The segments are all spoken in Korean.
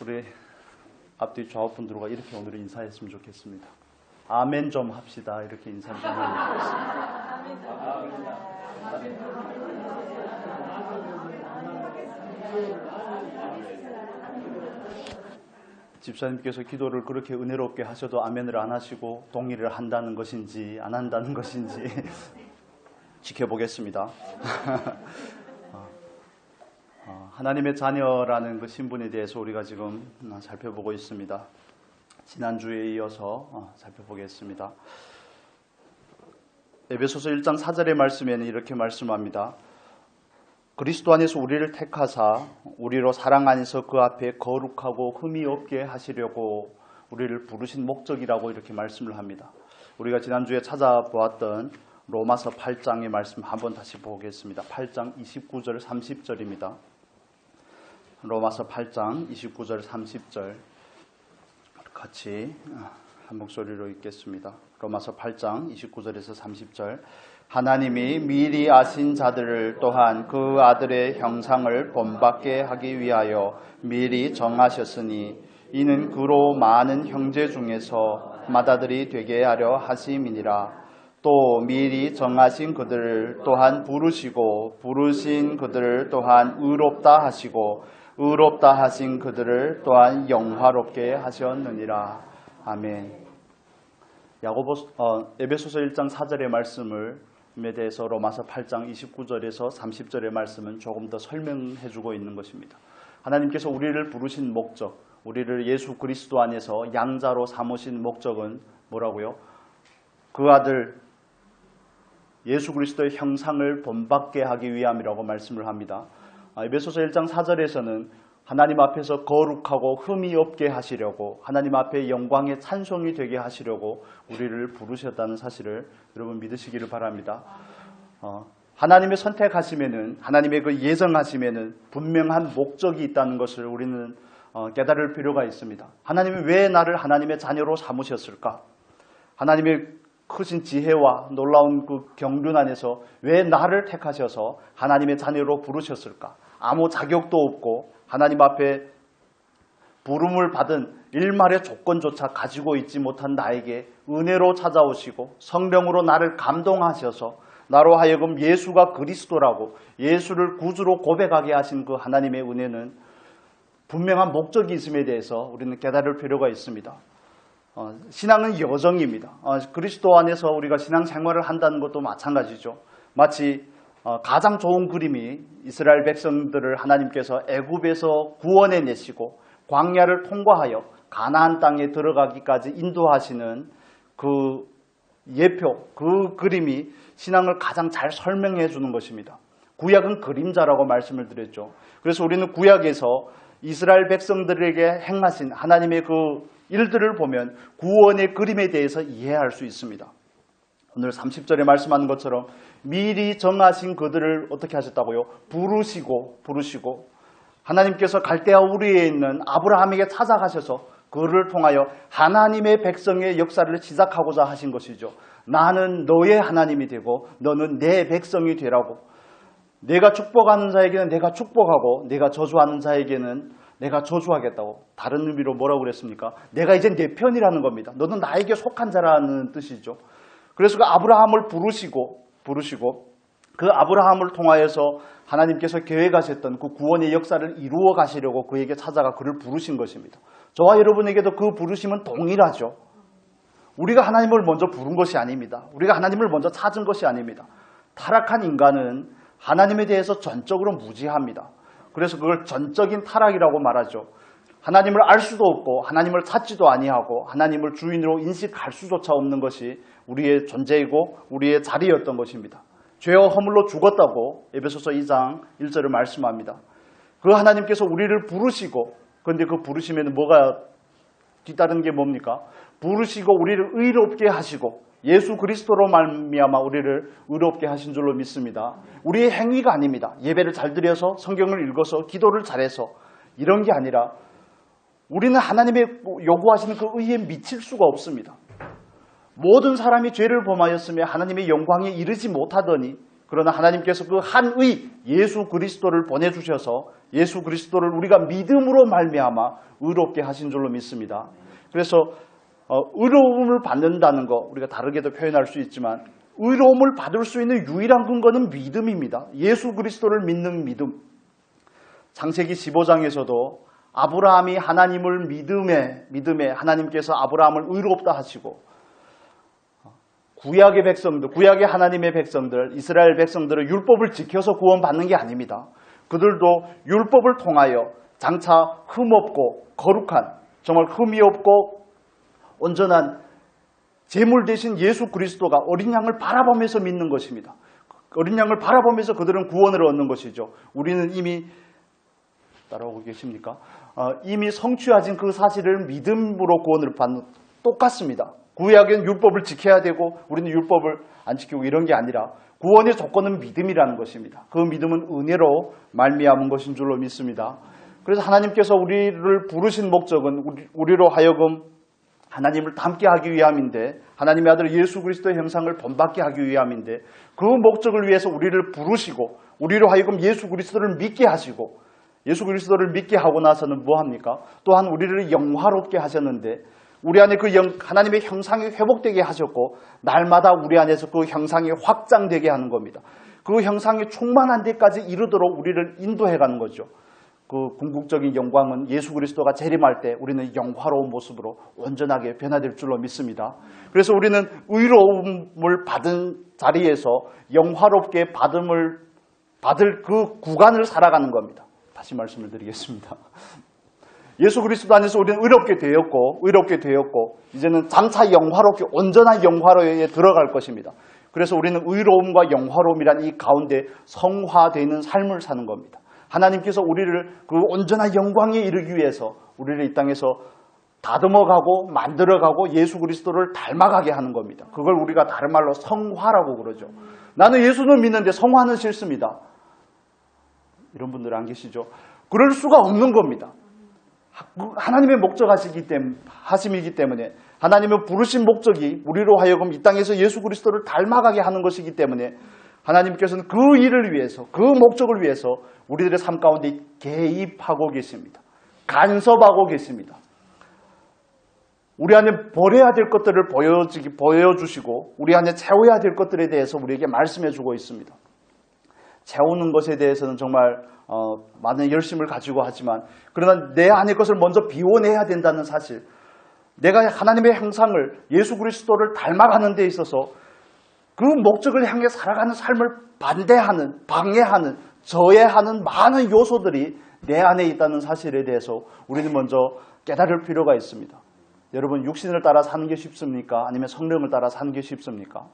우리 앞뒤 좌우분들과 이렇게 오늘 인사했으면 좋겠습니다. 아멘 좀 합시다. 이렇게 인사 좀 집사님께서 기도를 그렇게 은혜롭게 하셔도 아멘을 안 하시고 동의를 한다는 것인지 안 한다는 것인지 지켜보겠습니다. 하나님의 자녀라는 그 신분에 대해서 우리가 지금 살펴보고 있습니다. 지난주에 이어서 살펴보겠습니다. 에베소서 1장 4절의 말씀에는 이렇게 말씀합니다. 그리스도 안에서 우리를 택하사 우리로 사랑 안에서 그 앞에 거룩하고 흠이 없게 하시려고 우리를 부르신 목적이라고 이렇게 말씀을 합니다. 우리가 지난주에 찾아보았던 로마서 8장의 말씀 한번 다시 보겠습니다. 8장 29절 30절입니다. 로마서 8장 29절 30절 같이 한 목소리로 읽겠습니다. 로마서 8장 29절에서 30절 하나님이 미리 아신 자들을 또한 그 아들의 형상을 본받게 하기 위하여 미리 정하셨으니 이는 그로 많은 형제 중에서 맏아들이 되게 하려 하심이니라. 또 미리 정하신 그들을 또한 부르시고 부르신 그들을 또한 의롭다 하시고 의롭다 하신 그들을 또한 영화롭게 하셨느니라. 아멘. 에베소서 1장 4절의 말씀에 대해서 로마서 8장 29절에서 30절의 말씀은 조금 더 설명해주고 있는 것입니다. 하나님께서 우리를 부르신 목적, 우리를 예수 그리스도 안에서 양자로 삼으신 목적은 뭐라고요? 그 아들 예수 그리스도의 형상을 본받게 하기 위함이라고 말씀을 합니다. 에베소서 1장 4절에서는 하나님 앞에서 거룩하고 흠이 없게 하시려고 하나님 앞에 영광의 찬송이 되게 하시려고 우리를 부르셨다는 사실을 여러분 믿으시기를 바랍니다. 하나님의 선택하시면은 하나님의 그 예정하시면은 분명한 목적이 있다는 것을 우리는 깨달을 필요가 있습니다. 하나님이 왜 나를 하나님의 자녀로 삼으셨을까? 하나님의 크신 지혜와 놀라운 그 경륜 안에서 왜 나를 택하셔서 하나님의 자녀로 부르셨을까? 아무 자격도 없고 하나님 앞에 부름을 받은 일말의 조건조차 가지고 있지 못한 나에게 은혜로 찾아오시고 성령으로 나를 감동하셔서 나로 하여금 예수가 그리스도라고 예수를 구주로 고백하게 하신 그 하나님의 은혜는 분명한 목적이 있음에 대해서 우리는 깨달을 필요가 있습니다. 신앙은 여정입니다. 그리스도 안에서 우리가 신앙생활을 한다는 것도 마찬가지죠. 마치 가장 좋은 그림이 이스라엘 백성들을 하나님께서 애굽에서 구원해 내시고 광야를 통과하여 가나안 땅에 들어가기까지 인도하시는 그 예표, 그 그림이 신앙을 가장 잘 설명해 주는 것입니다. 구약은 그림자라고 말씀을 드렸죠. 그래서 우리는 구약에서 이스라엘 백성들에게 행하신 하나님의 그 일들을 보면 구원의 그림에 대해서 이해할 수 있습니다. 오늘 30절에 말씀하는 것처럼 미리 정하신 그들을 어떻게 하셨다고요? 부르시고 하나님께서 갈대아 우리에 있는 아브라함에게 찾아가셔서 그를 통하여 하나님의 백성의 역사를 시작하고자 하신 것이죠. 나는 너의 하나님이 되고 너는 내 백성이 되라고. 내가 축복하는 자에게는 내가 축복하고 내가 저주하는 자에게는 내가 저주하겠다고. 다른 의미로 뭐라고 그랬습니까? 내가 이제 내 편이라는 겁니다. 너는 나에게 속한 자라는 뜻이죠. 그래서 그 아브라함을 부르시고 그 아브라함을 통하여서 하나님께서 계획하셨던 그 구원의 역사를 이루어 가시려고 그에게 찾아가 그를 부르신 것입니다. 저와 여러분에게도 그 부르심은 동일하죠. 우리가 하나님을 먼저 부른 것이 아닙니다. 우리가 하나님을 먼저 찾은 것이 아닙니다. 타락한 인간은 하나님에 대해서 전적으로 무지합니다. 그래서 그걸 전적인 타락이라고 말하죠. 하나님을 알 수도 없고 하나님을 찾지도 아니하고 하나님을 주인으로 인식할 수조차 없는 것이 우리의 존재이고 우리의 자리였던 것입니다. 죄와 허물로 죽었다고 에베소서 2장 1절을 말씀합니다. 그 하나님께서 우리를 부르시고 그런데 그 부르심에는 뭐가 뒤따르는 게 뭡니까? 부르시고 우리를 의롭게 하시고 예수 그리스도로 말미암아 우리를 의롭게 하신 줄로 믿습니다. 우리의 행위가 아닙니다. 예배를 잘 드려서 성경을 읽어서 기도를 잘해서 이런 게 아니라 우리는 하나님의 요구하시는 그 의에 미칠 수가 없습니다. 모든 사람이 죄를 범하였으며 하나님의 영광에 이르지 못하더니 그러나 하나님께서 그 한 의 예수 그리스도를 보내주셔서 예수 그리스도를 우리가 믿음으로 말미암아 의롭게 하신 줄로 믿습니다. 그래서 의로움을 받는다는 거 우리가 다르게도 표현할 수 있지만 의로움을 받을 수 있는 유일한 근거는 믿음입니다. 예수 그리스도를 믿는 믿음. 창세기 15장에서도 아브라함이 하나님을 믿음에 하나님께서 아브라함을 의롭다 하시고 구약의 백성들, 구약의 하나님의 백성들, 이스라엘 백성들은 율법을 지켜서 구원받는 게 아닙니다. 그들도 율법을 통하여 장차 흠없고 거룩한, 정말 흠이 없고 온전한 제물 대신 예수 그리스도가 어린 양을 바라보면서 믿는 것입니다. 어린 양을 바라보면서 그들은 구원을 얻는 것이죠. 우리는 이미 따라오고 계십니까? 이미 성취하진 그 사실을 믿음으로 구원을 받는 똑같습니다. 구약은 율법을 지켜야 되고 우리는 율법을 안 지키고 이런 게 아니라 구원의 조건은 믿음이라는 것입니다. 그 믿음은 은혜로 말미암은 것인 줄로 믿습니다. 그래서 하나님께서 우리를 부르신 목적은 우리로 하여금 하나님을 닮게 하기 위함인데, 하나님의 아들 예수 그리스도의 형상을 본받게 하기 위함인데, 그 목적을 위해서 우리를 부르시고 우리로 하여금 예수 그리스도를 믿게 하시고, 예수 그리스도를 믿게 하고 나서는 뭐합니까? 또한 우리를 영화롭게 하셨는데 우리 안에 그 하나님의 형상이 회복되게 하셨고 날마다 우리 안에서 그 형상이 확장되게 하는 겁니다. 그 형상이 충만한 데까지 이르도록 우리를 인도해가는 거죠. 그 궁극적인 영광은 예수 그리스도가 재림할 때 우리는 영화로운 모습으로 온전하게 변화될 줄로 믿습니다. 그래서 우리는 의로움을 받은 자리에서 영화롭게 받을 그 구간을 살아가는 겁니다. 다시 말씀을 드리겠습니다. 예수 그리스도 안에서 우리는 의롭게 되었고 이제는 장차 영화롭게 온전한 영화로에 들어갈 것입니다. 그래서 우리는 의로움과 영화로움이란 이 가운데 성화되는 삶을 사는 겁니다. 하나님께서 우리를 그 온전한 영광에 이르기 위해서 우리를 이 땅에서 다듬어가고 만들어가고 예수 그리스도를 닮아가게 하는 겁니다. 그걸 우리가 다른 말로 성화라고 그러죠. 나는 예수는 믿는데 성화는 싫습니다. 이런 분들 안 계시죠? 그럴 수가 없는 겁니다. 하나님의 하심이기 때문에 하나님의 부르신 목적이 우리로 하여금 이 땅에서 예수 그리스도를 닮아가게 하는 것이기 때문에 하나님께서는 그 일을 위해서, 그 목적을 위해서 우리들의 삶 가운데 개입하고 계십니다. 간섭하고 계십니다. 우리 안에 버려야 될 것들을 보여주시고 우리 안에 채워야 될 것들에 대해서 우리에게 말씀해 주고 있습니다. 채우는 것에 대해서는 정말 많은 열심을 가지고 하지만 그러나 내 안의 것을 먼저 비워내야 된다는 사실, 내가 하나님의 형상을 예수 그리스도를 닮아가는 데 있어서 그 목적을 향해 살아가는 삶을 반대하는, 방해하는, 저해하는 많은 요소들이 내 안에 있다는 사실에 대해서 우리는 먼저 깨달을 필요가 있습니다. 여러분, 육신을 따라 사는 게 쉽습니까? 아니면 성령을 따라 사는 게 쉽습니까?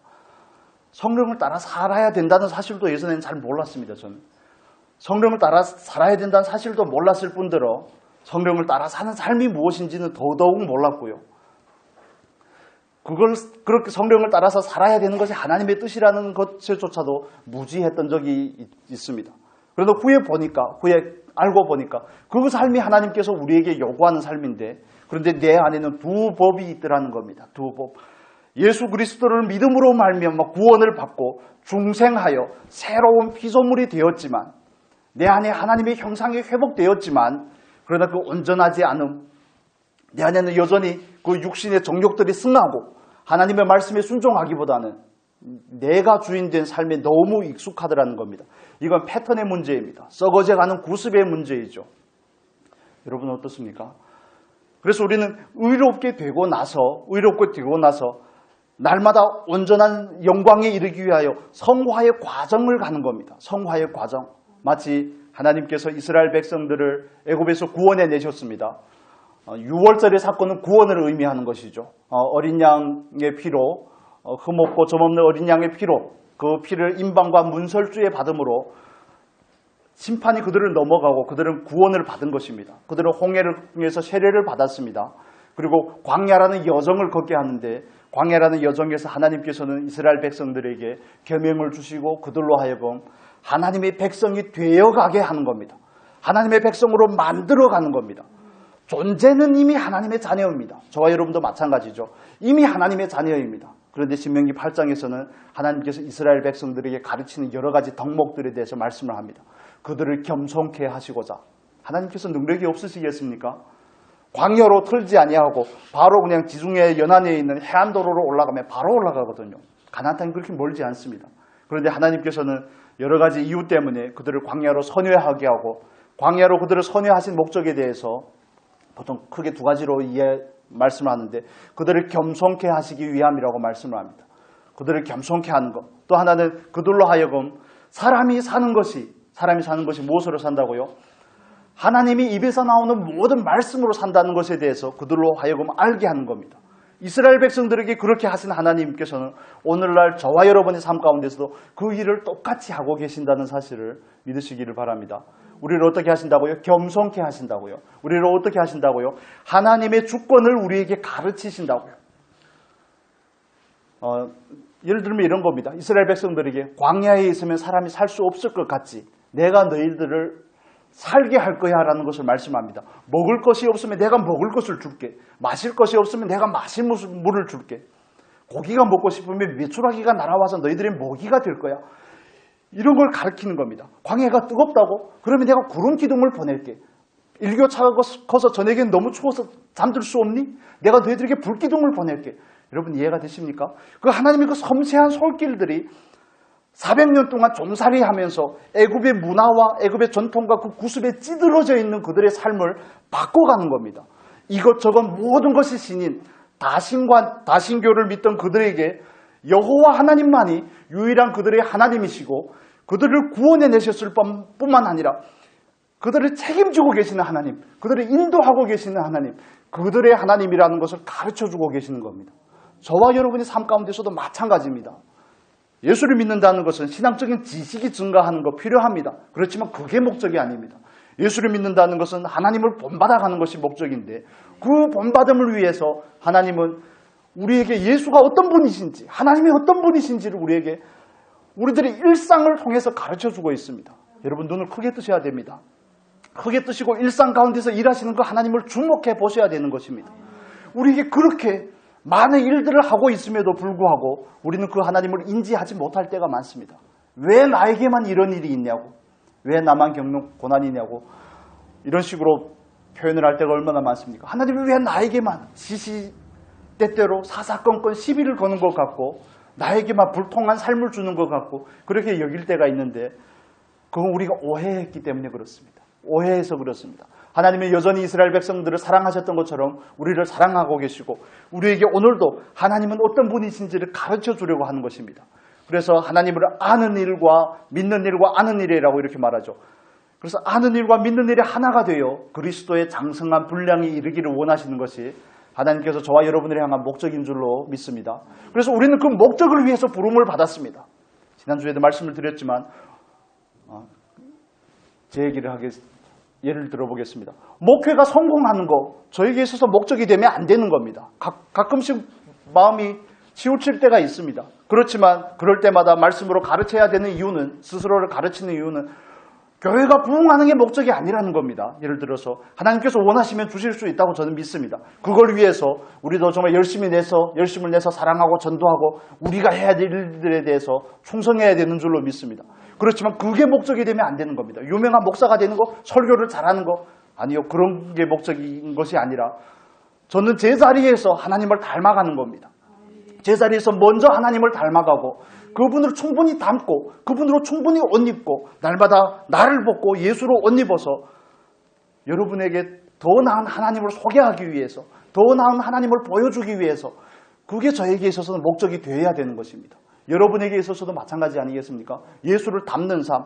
성령을 따라 살아야 된다는 사실도 예전에는 잘 몰랐습니다. 저는 성령을 따라 살아야 된다는 사실도 몰랐을 뿐더러 성령을 따라 사는 삶이 무엇인지는 더더욱 몰랐고요. 그걸 그렇게 성령을 따라서 살아야 되는 것이 하나님의 뜻이라는 것조차도 무지했던 적이 있습니다. 그러나 후에 알고 보니까 그 삶이 하나님께서 우리에게 요구하는 삶인데, 그런데 내 안에는 두 법이 있더라는 겁니다. 두 법. 예수 그리스도를 믿음으로 말미암아 구원을 받고 중생하여 새로운 피조물이 되었지만, 내 안에 하나님의 형상이 회복되었지만, 그러나 그 온전하지 않음, 내 안에는 여전히 그 육신의 정욕들이 승하고 하나님의 말씀에 순종하기보다는 내가 주인된 삶에 너무 익숙하더라는 겁니다. 이건 패턴의 문제입니다. 썩어져가는 구습의 문제이죠. 여러분 어떻습니까? 그래서 우리는 의롭게 되고 나서 날마다 온전한 영광에 이르기 위하여 성화의 과정을 가는 겁니다. 성화의 과정. 마치 하나님께서 이스라엘 백성들을 애굽에서 구원해 내셨습니다. 6월절의 사건은 구원을 의미하는 것이죠. 어린 양의 피로, 흠없고 점없는 어린 양의 피로, 그 피를 임방과 문설주에 받음으로 심판이 그들을 넘어가고 그들은 구원을 받은 것입니다. 그들은 홍해를 통해서 세례를 받았습니다. 그리고 광야라는 여정을 걷게 하는데, 광야라는 여정에서 하나님께서는 이스라엘 백성들에게 계명을 주시고 그들로 하여금 하나님의 백성이 되어가게 하는 겁니다. 하나님의 백성으로 만들어가는 겁니다. 존재는 이미 하나님의 자녀입니다. 저와 여러분도 마찬가지죠. 이미 하나님의 자녀입니다. 그런데 신명기 8장에서는 하나님께서 이스라엘 백성들에게 가르치는 여러 가지 덕목들에 대해서 말씀을 합니다. 그들을 겸손케 하시고자. 하나님께서 능력이 없으시겠습니까? 광야로 털지 아니하고 바로 그냥 지중해 연안에 있는 해안도로로 올라가면 바로 올라가거든요. 가나안 땅이 그렇게 멀지 않습니다. 그런데 하나님께서는 여러 가지 이유 때문에 그들을 광야로 선회하게 하고, 광야로 그들을 선회하신 목적에 대해서 보통 크게 두 가지로 말씀을 하는데, 그들을 겸손케 하시기 위함이라고 말씀을 합니다. 그들을 겸손케 하는 것. 또 하나는 그들로 하여금 사람이 사는 것이 무엇으로 산다고요? 하나님이 입에서 나오는 모든 말씀으로 산다는 것에 대해서 그들로 하여금 알게 하는 겁니다. 이스라엘 백성들에게 그렇게 하신 하나님께서는 오늘날 저와 여러분의 삶 가운데서도 그 일을 똑같이 하고 계신다는 사실을 믿으시기를 바랍니다. 우리를 어떻게 하신다고요? 겸손케 하신다고요. 우리를 어떻게 하신다고요? 하나님의 주권을 우리에게 가르치신다고요. 예를 들면 이런 겁니다. 이스라엘 백성들에게 광야에 있으면 사람이 살 수 없을 것 같지. 내가 너희들을 살게 할 거야 라는 것을 말씀합니다. 먹을 것이 없으면 내가 먹을 것을 줄게. 마실 것이 없으면 내가 마실 물을 줄게. 고기가 먹고 싶으면 메추라기가 날아와서 너희들의 먹이가 될 거야. 이런 걸 가르치는 겁니다. 광야가 뜨겁다고? 그러면 내가 구름 기둥을 보낼게. 일교차가 커서 저녁엔 너무 추워서 잠들 수 없니? 내가 너희들에게 불 기둥을 보낼게. 여러분 이해가 되십니까? 그 하나님의 그 섬세한 손길들이 400년 동안 좀살이 하면서 애굽의 문화와 애굽의 전통과 그 구습에 찌들어져 있는 그들의 삶을 바꿔가는 겁니다. 이것저것 모든 것이 신인, 다신교를 믿던 그들에게 여호와 하나님만이 유일한 그들의 하나님이시고, 그들을 구원해 내셨을 뿐만 아니라 그들을 책임지고 계시는 하나님, 그들을 인도하고 계시는 하나님, 그들의 하나님이라는 것을 가르쳐주고 계시는 겁니다. 저와 여러분의 삶 가운데서도 마찬가지입니다. 예수를 믿는다는 것은 신앙적인 지식이 증가하는 거 필요합니다. 그렇지만 그게 목적이 아닙니다. 예수를 믿는다는 것은 하나님을 본받아가는 것이 목적인데, 그 본받음을 위해서 하나님은 우리에게 예수가 어떤 분이신지, 하나님이 어떤 분이신지를 우리들의 일상을 통해서 가르쳐주고 있습니다. 여러분 눈을 크게 뜨셔야 됩니다. 크게 뜨시고 일상 가운데서 일하시는 그 하나님을 주목해 보셔야 되는 것입니다. 우리에게 그렇게 많은 일들을 하고 있음에도 불구하고 우리는 그 하나님을 인지하지 못할 때가 많습니다. 왜 나에게만 이런 일이 있냐고, 왜 나만 겪는 고난이냐고, 이런 식으로 표현을 할 때가 얼마나 많습니까? 하나님이 왜 나에게만 시시때때로 사사건건 시비를 거는 것 같고, 나에게만 불통한 삶을 주는 것 같고 그렇게 여길 때가 있는데, 그건 우리가 오해했기 때문에 그렇습니다. 오해해서 그렇습니다. 하나님은 여전히 이스라엘 백성들을 사랑하셨던 것처럼 우리를 사랑하고 계시고, 우리에게 오늘도 하나님은 어떤 분이신지를 가르쳐 주려고 하는 것입니다. 그래서 하나님을 아는 일과 믿는 일과 아는 일이라고 이렇게 말하죠. 그래서 아는 일과 믿는 일이 하나가 되어 그리스도의 장성한 분량이 이르기를 원하시는 것이 하나님께서 저와 여러분을 향한 목적인 줄로 믿습니다. 그래서 우리는 그 목적을 위해서 부름을 받았습니다. 지난주에도 말씀을 드렸지만 제 얘기를 예를 들어보겠습니다. 목회가 성공하는 거 저에게 있어서 목적이 되면 안 되는 겁니다. 가끔씩 마음이 치우칠 때가 있습니다. 그렇지만 그럴 때마다 말씀으로 가르쳐야 되는 이유는, 스스로를 가르치는 이유는 교회가 부흥하는 게 목적이 아니라는 겁니다. 예를 들어서 하나님께서 원하시면 주실 수 있다고 저는 믿습니다. 그걸 위해서 우리도 정말 열심을 내서 사랑하고 전도하고 우리가 해야 될 일들에 대해서 충성해야 되는 줄로 믿습니다. 그렇지만 그게 목적이 되면 안 되는 겁니다. 유명한 목사가 되는 거, 설교를 잘하는 거, 아니요, 그런 게 목적인 것이 아니라 저는 제 자리에서 하나님을 닮아가는 겁니다. 제 자리에서 먼저 하나님을 닮아가고 그분을 충분히 닮고 그분으로 충분히 옷 입고 날마다 나를 벗고 예수로 옷 입어서 여러분에게 더 나은 하나님을 소개하기 위해서, 더 나은 하나님을 보여주기 위해서, 그게 저에게 있어서는 목적이 되어야 되는 것입니다. 여러분에게 있어서도 마찬가지 아니겠습니까? 예수를 닮는 삶,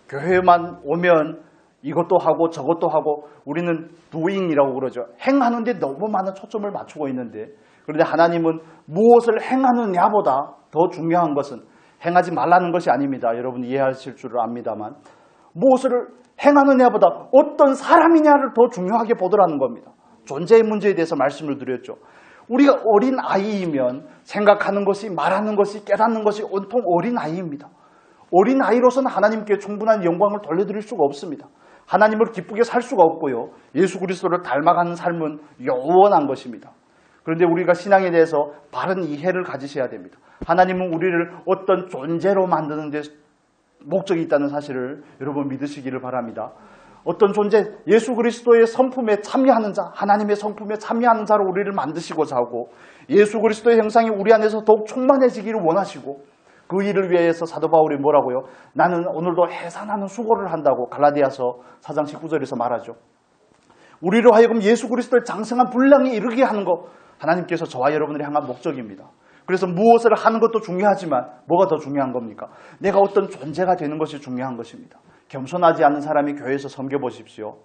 교회만 오면 이것도 하고 저것도 하고 우리는 doing이라고 그러죠. 행하는데 너무 많은 초점을 맞추고 있는데, 그런데 하나님은 무엇을 행하느냐보다 더 중요한 것은 행하지 말라는 것이 아닙니다. 여러분 이해하실 줄 압니다만, 무엇을 행하느냐보다 어떤 사람이냐를 더 중요하게 보더라는 겁니다. 존재의 문제에 대해서 말씀을 드렸죠. 우리가 어린 아이이면 생각하는 것이, 말하는 것이, 깨닫는 것이 온통 어린 아이입니다. 어린 아이로서는 하나님께 충분한 영광을 돌려드릴 수가 없습니다. 하나님을 기쁘게 살 수가 없고요. 예수 그리스도를 닮아가는 삶은 영원한 것입니다. 그런데 우리가 신앙에 대해서 바른 이해를 가지셔야 됩니다. 하나님은 우리를 어떤 존재로 만드는 데 목적이 있다는 사실을 여러분 믿으시기를 바랍니다. 어떤 존재, 예수 그리스도의 성품에 참여하는 자, 하나님의 성품에 참여하는 자로 우리를 만드시고자 하고 예수 그리스도의 형상이 우리 안에서 더욱 충만해지기를 원하시고 그 일을 위해서 사도 바울이 뭐라고요? 나는 오늘도 해산하는 수고를 한다고 갈라디아서 4장 19절에서 말하죠. 우리로 하여금 예수 그리스도의 장성한 분량에 이르게 하는 것, 하나님께서 저와 여러분을 향한 목적입니다. 그래서 무엇을 하는 것도 중요하지만 뭐가 더 중요한 겁니까? 내가 어떤 존재가 되는 것이 중요한 것입니다. 겸손하지 않은 사람이 교회에서 섬겨보십시오.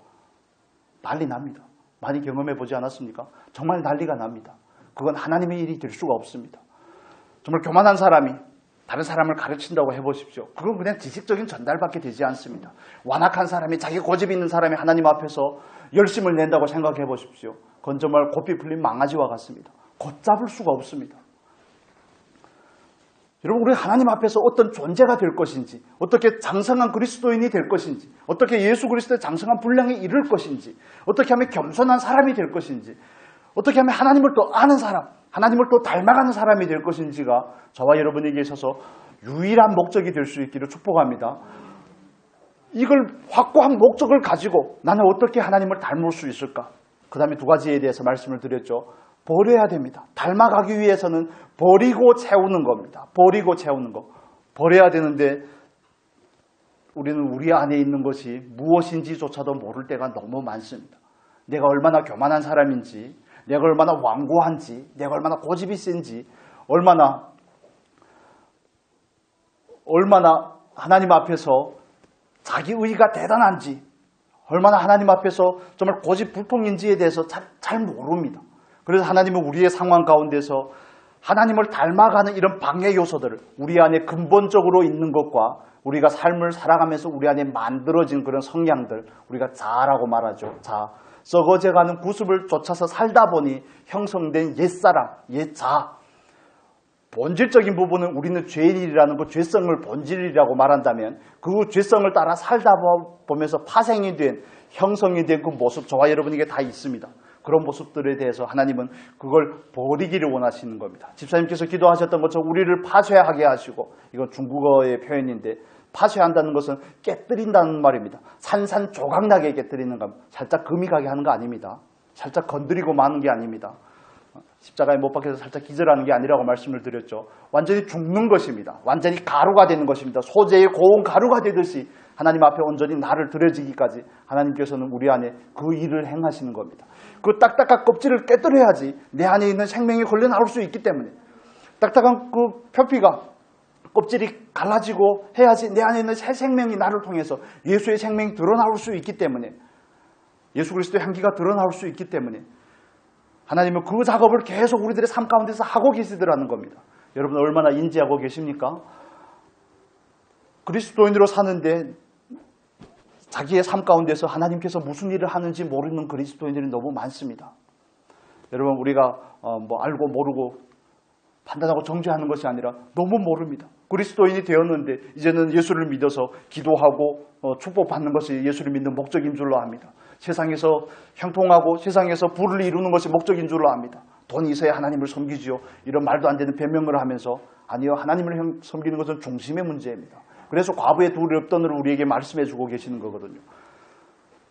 난리 납니다. 많이 경험해 보지 않았습니까? 정말 난리가 납니다. 그건 하나님의 일이 될 수가 없습니다. 정말 교만한 사람이 다른 사람을 가르친다고 해보십시오. 그건 그냥 지식적인 전달밖에 되지 않습니다. 완악한 사람이, 자기 고집이 있는 사람이 하나님 앞에서 열심을 낸다고 생각해 보십시오. 그건 정말 고삐 풀린 망아지와 같습니다. 걷잡을 수가 없습니다. 여러분, 우리 하나님 앞에서 어떤 존재가 될 것인지, 어떻게 장성한 그리스도인이 될 것인지, 어떻게 예수 그리스도의 장성한 분량에 이를 것인지, 어떻게 하면 겸손한 사람이 될 것인지, 어떻게 하면 하나님을 또 아는 사람, 하나님을 또 닮아가는 사람이 될 것인지가 저와 여러분에게 있어서 유일한 목적이 될 수 있기를 축복합니다. 이걸 확고한 목적을 가지고 나는 어떻게 하나님을 닮을 수 있을까? 그 다음에 두 가지에 대해서 말씀을 드렸죠. 버려야 됩니다. 닮아가기 위해서는 버리고 채우는 겁니다. 버리고 채우는 거. 버려야 되는데 우리는 우리 안에 있는 것이 무엇인지조차도 모를 때가 너무 많습니다. 내가 얼마나 교만한 사람인지, 내가 얼마나 완고한지, 내가 얼마나 고집이 센지, 얼마나 하나님 앞에서 자기 의의가 대단한지, 얼마나 하나님 앞에서 정말 고집불통인지에 대해서 잘 모릅니다. 그래서 하나님은 우리의 상황 가운데서 하나님을 닮아가는 이런 방해 요소들을 우리 안에 근본적으로 있는 것과 우리가 삶을 살아가면서 우리 안에 만들어진 그런 성향들, 우리가 자라고 말하죠. 자, 썩어져가는 구습을 쫓아서 살다 보니 형성된 옛사람, 옛자. 본질적인 부분은 우리는 죄인이라는 그 죄성을 본질이라고 말한다면 그 죄성을 따라 살다 보면서 파생이 된, 형성이 된 그 모습, 저와 여러분에게 다 있습니다. 그런 모습들에 대해서 하나님은 그걸 버리기를 원하시는 겁니다. 집사님께서 기도하셨던 것처럼 우리를 파쇄하게 하시고, 이건 중국어의 표현인데 파쇄한다는 것은 깨뜨린다는 말입니다. 산산조각나게 깨뜨리는 겁니다. 살짝 금이 가게 하는 거 아닙니다. 살짝 건드리고 마는 게 아닙니다. 십자가에 못 박혀서 살짝 기절하는 게 아니라고 말씀을 드렸죠. 완전히 죽는 것입니다. 완전히 가루가 되는 것입니다. 소재의 고운 가루가 되듯이 하나님 앞에 온전히 나를 드려지기까지 하나님께서는 우리 안에 그 일을 행하시는 겁니다. 그 딱딱한 껍질을 깨뜨려야지 내 안에 있는 생명이 흘러 나올 수 있기 때문에, 딱딱한 그 표피가 껍질이 갈라지고 해야지 내 안에 있는 새 생명이 나를 통해서 예수의 생명이 드러나올 수 있기 때문에, 예수 그리스도의 향기가 드러나올 수 있기 때문에 하나님은 그 작업을 계속 우리들의 삶 가운데서 하고 계시더라는 겁니다. 여러분 얼마나 인지하고 계십니까? 그리스도인으로 사는데 자기의 삶 가운데서 하나님께서 무슨 일을 하는지 모르는 그리스도인들이 너무 많습니다. 여러분 우리가 알고 모르고 판단하고 정죄하는 것이 아니라 너무 모릅니다. 그리스도인이 되었는데 이제는 예수를 믿어서 기도하고 축복받는 것이 예수를 믿는 목적인 줄로 압니다. 세상에서 형통하고 세상에서 부를 이루는 것이 목적인 줄로 압니다. 돈이 있어야 하나님을 섬기지요. 이런 말도 안 되는 변명을 하면서 아니요, 하나님을 섬기는 것은 중심의 문제입니다. 그래서 과부의 두 렙돈을 우리에게 말씀해 주고 계시는 거거든요.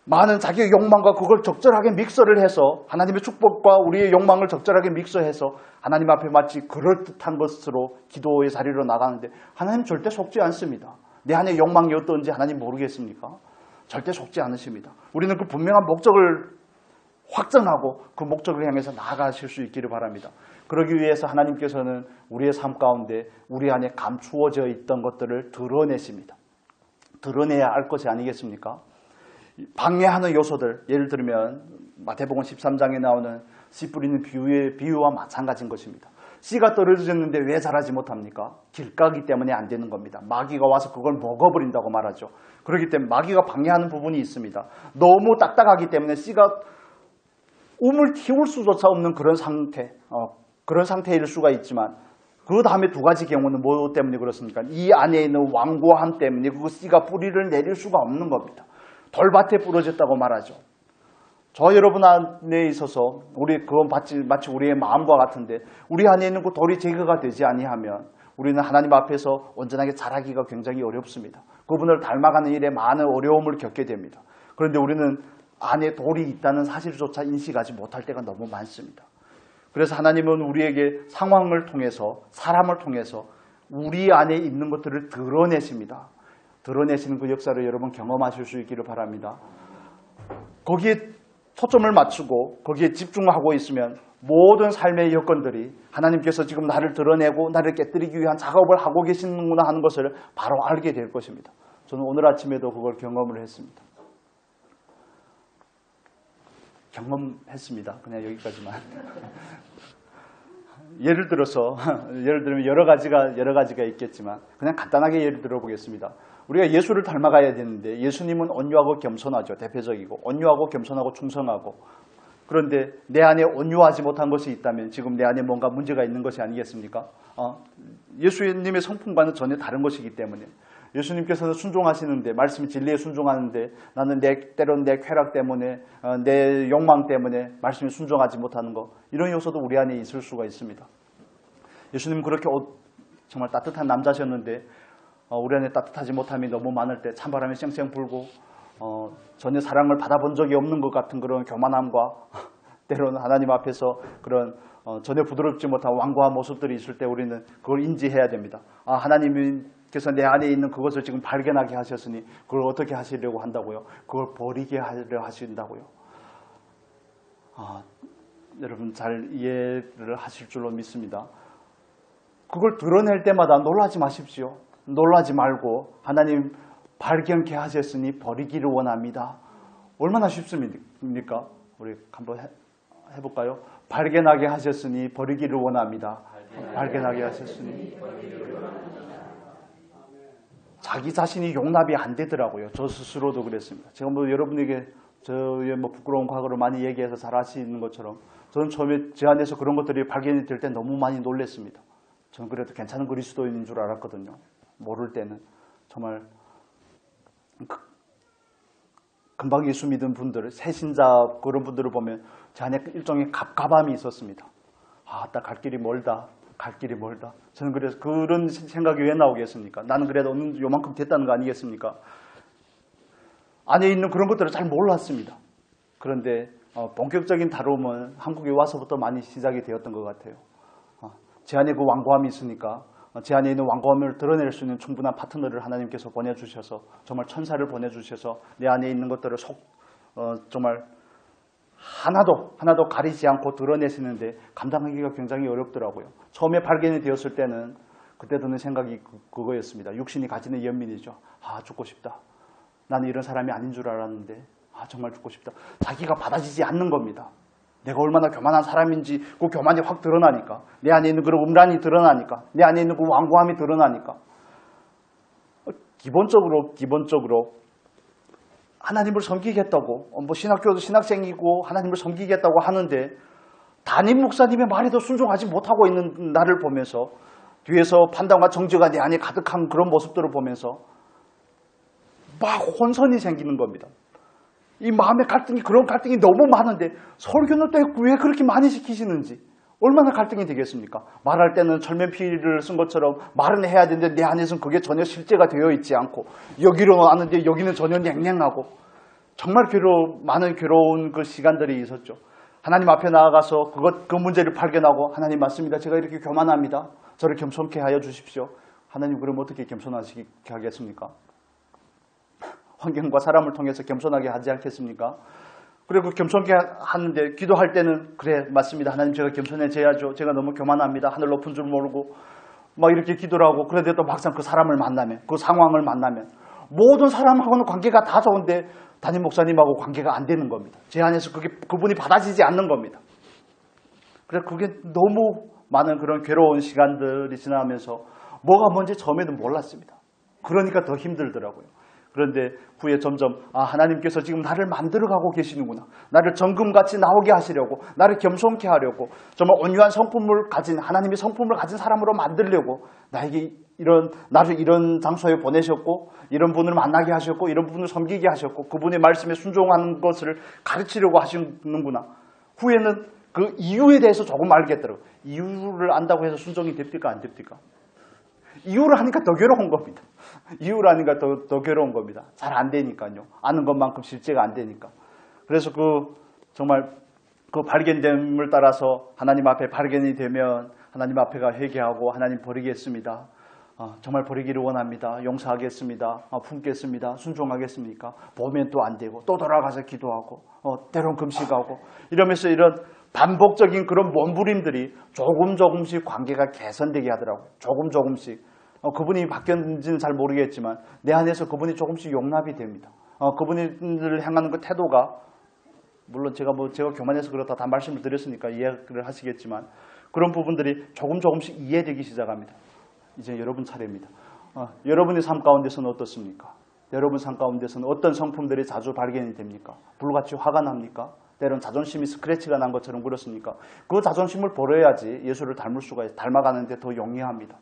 많은 자기의 욕망과 그걸 적절하게 믹서를 해서 하나님의 축복과 우리의 욕망을 적절하게 믹서해서 하나님 앞에 마치 그럴듯한 것으로 기도의 자리로 나가는데 하나님 절대 속지 않습니다. 내 안에 욕망이 어떤지 하나님 모르겠습니까? 절대 속지 않으십니다. 우리는 그 분명한 목적을 확정하고 그 목적을 향해서 나아가실 수 있기를 바랍니다. 그러기 위해서 하나님께서는 우리의 삶 가운데 우리 안에 감추어져 있던 것들을 드러내십니다. 드러내야 알 것이 아니겠습니까? 방해하는 요소들, 예를 들면 마태복음 13장에 나오는 씨 뿌리는 비유와 마찬가지인 것입니다. 씨가 떨어졌는데 왜 자라지 못합니까? 길가기 때문에 안 되는 겁니다. 마귀가 와서 그걸 먹어버린다고 말하죠. 그렇기 때문에 마귀가 방해하는 부분이 있습니다. 너무 딱딱하기 때문에 씨가 움을 틔울 수조차 없는 그런 상태일 수가 있지만, 그 다음에 두 가지 경우는 뭐 때문에 그렇습니까? 이 안에 있는 완고함 때문에 그 씨가 뿌리를 내릴 수가 없는 겁니다. 돌밭에 부러졌다고 말하죠. 저 여러분 안에 있어서 그건 마치 우리의 마음과 같은데, 우리 안에 있는 그 돌이 제거가 되지 아니하면 우리는 하나님 앞에서 온전하게 자라기가 굉장히 어렵습니다. 그분을 닮아가는 일에 많은 어려움을 겪게 됩니다. 그런데 우리는 안에 돌이 있다는 사실조차 인식하지 못할 때가 너무 많습니다. 그래서 하나님은 우리에게 상황을 통해서, 사람을 통해서 우리 안에 있는 것들을 드러내십니다. 드러내시는 그 역사를 여러분 경험하실 수 있기를 바랍니다. 거기에 초점을 맞추고 거기에 집중하고 있으면 모든 삶의 여건들이 하나님께서 지금 나를 드러내고 나를 깨뜨리기 위한 작업을 하고 계시는구나 하는 것을 바로 알게 될 것입니다. 저는 오늘 아침에도 그걸 경험을 했습니다. 경험했습니다. 그냥 여기까지만. 예를 들면 여러 가지가 있겠지만 그냥 간단하게 예를 들어보겠습니다. 우리가 예수를 닮아가야 되는데 예수님은 온유하고 겸손하죠. 대표적이고 온유하고 겸손하고 충성하고. 그런데 내 안에 온유하지 못한 것이 있다면 지금 내 안에 뭔가 문제가 있는 것이 아니겠습니까? 예수님의 성품과는 전혀 다른 것이기 때문에 예수님께서는 순종하시는데 말씀이 진리에 순종하는데 나는 때론 내 쾌락 때문에 내 욕망 때문에 말씀에 순종하지 못하는 것, 이런 요소도 우리 안에 있을 수가 있습니다. 예수님은 그렇게 정말 따뜻한 남자셨는데 우리 안에 따뜻하지 못함이 너무 많을 때 찬바람이 쌩쌩 불고 전혀 사랑을 받아본 적이 없는 것 같은 그런 교만함과 때로는 하나님 앞에서 그런 전혀 부드럽지 못한 완고한 모습들이 있을 때 우리는 그걸 인지해야 됩니다. 하나님께서 내 안에 있는 그것을 지금 발견하게 하셨으니 그걸 어떻게 하시려고 한다고요? 그걸 버리게 하려 하신다고요. 여러분 잘 이해를 하실 줄로 믿습니다. 그걸 드러낼 때마다 놀라지 마십시오. 놀라지 말고 하나님 발견케 하셨으니 버리기를 원합니다. 얼마나 쉽습니까? 우리 한번 해볼까요? 발견하게 하셨으니 버리기를 원합니다. 발견하게 하셨으니 버리기를 원합니다. 자기 자신이 용납이 안 되더라고요. 저 스스로도 그랬습니다. 제가 여러분에게 저의 부끄러운 과거를 많이 얘기해서 잘 아시는 것처럼 저는 처음에 제 안에서 그런 것들이 발견이 될 때 너무 많이 놀랐습니다. 저는 그래도 괜찮은 그리스도인인 줄 알았거든요. 모를 때는 정말 금방 예수 믿은 분들, 새신자 그런 분들을 보면 제 안에 일종의 갑갑함이 있었습니다. 나 갈 길이 멀다. 갈 길이 멀다. 저는 그래서 그런 생각이 왜 나오겠습니까? 나는 그래도 요만큼 됐다는 거 아니겠습니까? 안에 있는 그런 것들을 잘 몰랐습니다. 그런데 본격적인 다rum은 한국에 와서부터 많이 시작이 되었던 것 같아요. 제 안에 그 완고함이 있으니까 제 안에 있는 완고함을 드러낼 수 있는 충분한 파트너를 하나님께서 보내주셔서 정말 천사를 보내주셔서 내 안에 있는 것들을 정말 하나도 가리지 않고 드러내시는데 감당하기가 굉장히 어렵더라고요. 처음에 발견이 되었을 때는 그때 드는 생각이 그거였습니다. 육신이 가지는 연민이죠. 죽고 싶다. 나는 이런 사람이 아닌 줄 알았는데 정말 죽고 싶다. 자기가 받아지지 않는 겁니다. 내가 얼마나 교만한 사람인지 그 교만이 확 드러나니까, 내 안에 있는 그런 음란이 드러나니까, 내 안에 있는 그 완고함이 드러나니까 기본적으로 하나님을 섬기겠다고 신학교도 신학생이고 하나님을 섬기겠다고 하는데 담임 목사님의 말에도 순종하지 못하고 있는 나를 보면서 뒤에서 판단과 정죄가 내 안에 가득한 그런 모습들을 보면서 막 혼선이 생기는 겁니다. 이 마음의 그런 갈등이 너무 많은데 설교는 또 왜 그렇게 많이 시키시는지, 얼마나 갈등이 되겠습니까? 말할 때는 철면피를 쓴 것처럼 말은 해야 되는데 내 안에서는 그게 전혀 실제가 되어 있지 않고 여기로 아는데 여기는 전혀 냉랭하고 정말 많은 괴로운 그 시간들이 있었죠. 하나님 앞에 나아가서 그 문제를 발견하고 하나님 맞습니다. 제가 이렇게 교만합니다. 저를 겸손케 하여 주십시오. 하나님 그럼 어떻게 겸손하시게 하겠습니까? 환경과 사람을 통해서 겸손하게 하지 않겠습니까? 그리고 겸손케 하는데 기도할 때는 그래 맞습니다. 하나님 제가 겸손해져야죠. 제가 너무 교만합니다. 하늘 높은 줄 모르고 막 이렇게 기도를 하고 그런데 또 막상 그 사람을 만나면 그 상황을 만나면 모든 사람하고는 관계가 다 좋은데 담임 목사님하고 관계가 안 되는 겁니다. 제 안에서 그분이 받아지지 않는 겁니다. 그래서 그게 너무 많은 그런 괴로운 시간들이 지나면서 뭐가 뭔지 처음에는 몰랐습니다. 그러니까 더 힘들더라고요. 그런데 후에 점점 하나님께서 지금 나를 만들어가고 계시는구나. 나를 정금같이 나오게 하시려고, 나를 겸손케 하려고, 정말 온유한 성품을 가진, 하나님의 성품을 가진 사람으로 만들려고 나에게 나를 이런 장소에 보내셨고, 이런 분을 만나게 하셨고, 이런 분을 섬기게 하셨고, 그분의 말씀에 순종하는 것을 가르치려고 하시는구나. 후에는 그 이유에 대해서 조금 알겠더라고요. 이유를 안다고 해서 순종이 됩니까? 안 됩니까? 이유를 하니까 더 괴로운 겁니다. 이유라니까 더 괴로운 겁니다. 잘 안 되니까요. 아는 것만큼 실제가 안 되니까. 그래서 정말 그 발견됨을 따라서 하나님 앞에 발견이 되면 하나님 앞에가 회개하고 하나님 버리겠습니다. 정말 버리기를 원합니다. 용서하겠습니다. 품겠습니다. 순종하겠습니까? 보면 또 안 되고 또 돌아가서 기도하고 때론 금식하고 이러면서 이런 반복적인 그런 몸부림들이 조금씩 관계가 개선되게 하더라고요. 조금씩. 그분이 바뀌었는지는 잘 모르겠지만 내 안에서 그분이 조금씩 용납이 됩니다. 그분을 향하는 그 태도가 물론 제가 교만해서 그렇다 다 말씀을 드렸으니까 이해를 하시겠지만 그런 부분들이 조금씩 이해되기 시작합니다. 이제 여러분 차례입니다. 여러분의 삶 가운데서는 어떻습니까? 여러분 삶 가운데서는 어떤 성품들이 자주 발견이 됩니까? 불같이 화가 납니까? 때론 자존심이 스크래치가 난 것처럼 그렇습니까? 그 자존심을 버려야지 예수를 닮아가는데 더 용이합니다.